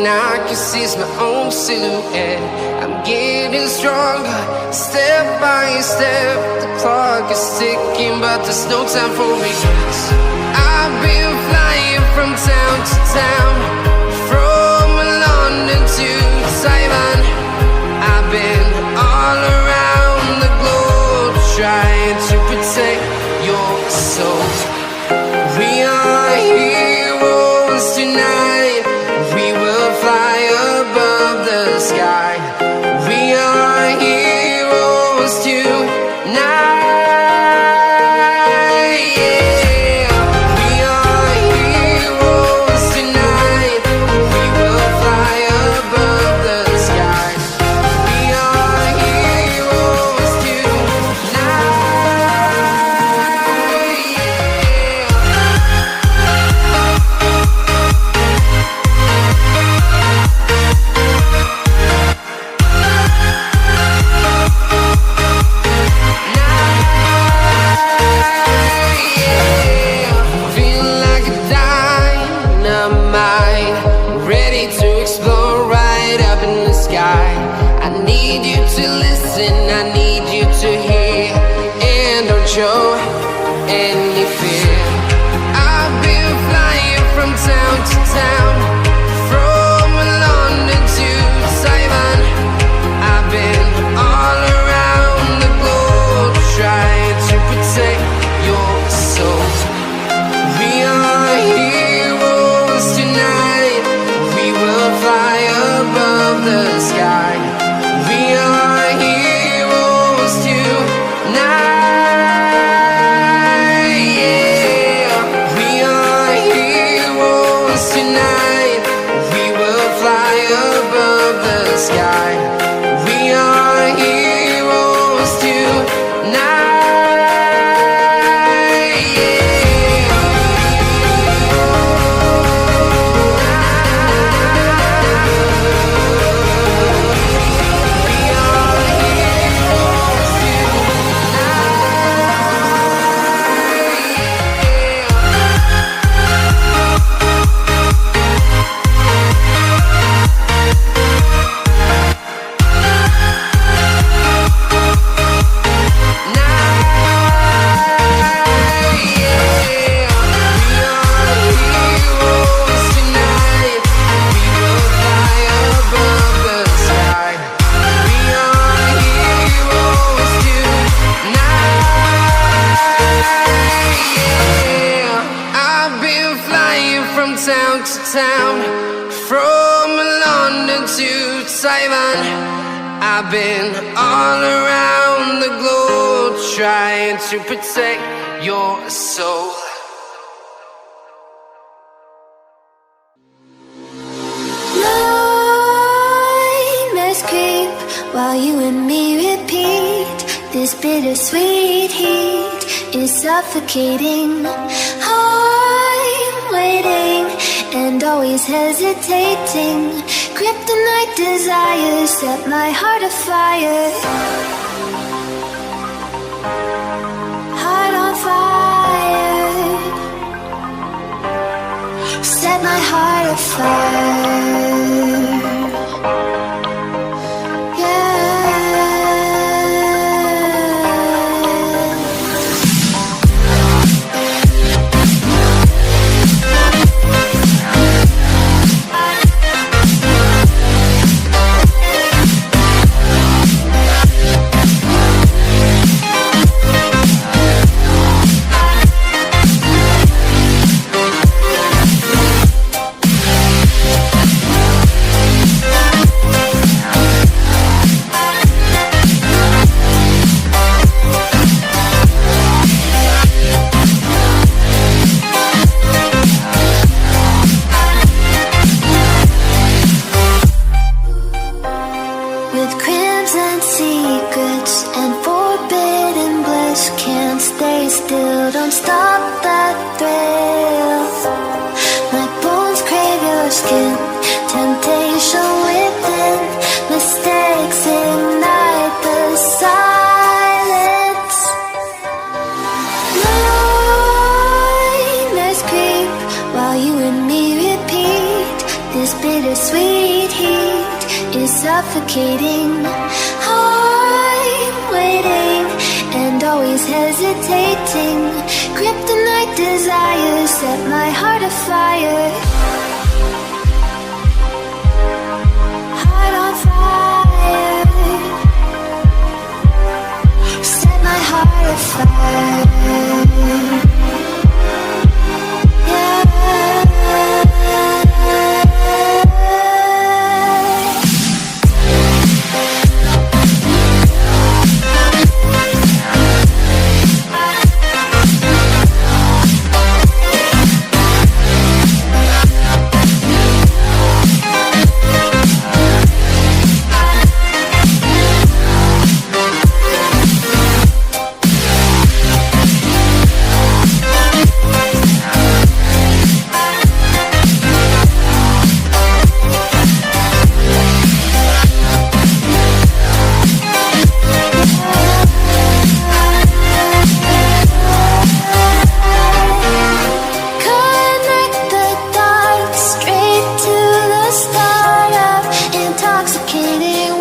I can see my own silhouette. I'm getting stronger, step by step. The clock is ticking, but there's no time for regrets. I've been flying from town to town, from London to Taiwan. I've been all around the globe, trying to protect your soul. We are heroes tonight. We will fly above the sky. We are heroes tonight. Yeah. We are heroes tonight. We will fly above the sky. We are heroes tonight. Show any fear. I've been flying from town to town, from London to Taiwan. I've been all around the globe, trying to protect your soul. We are heroes tonight. We will fly above the sky. We are heroes tonight. Sky. We are heroes tonight. Yeah. We are heroes town to town, from London to Taiwan. I've been all around the globe, trying to protect your soul. Nightmares creep while you and me repeat. This bittersweet heat is suffocating. I'm waiting and always hesitating. Kryptonite desires set my heart afire. Heart on fire. Set my heart afire. Bittersweet is suffocating. I'm waiting and always hesitating. Kryptonite desires set my heart afire. Heart on fire. Set my heart afire. Intoxicating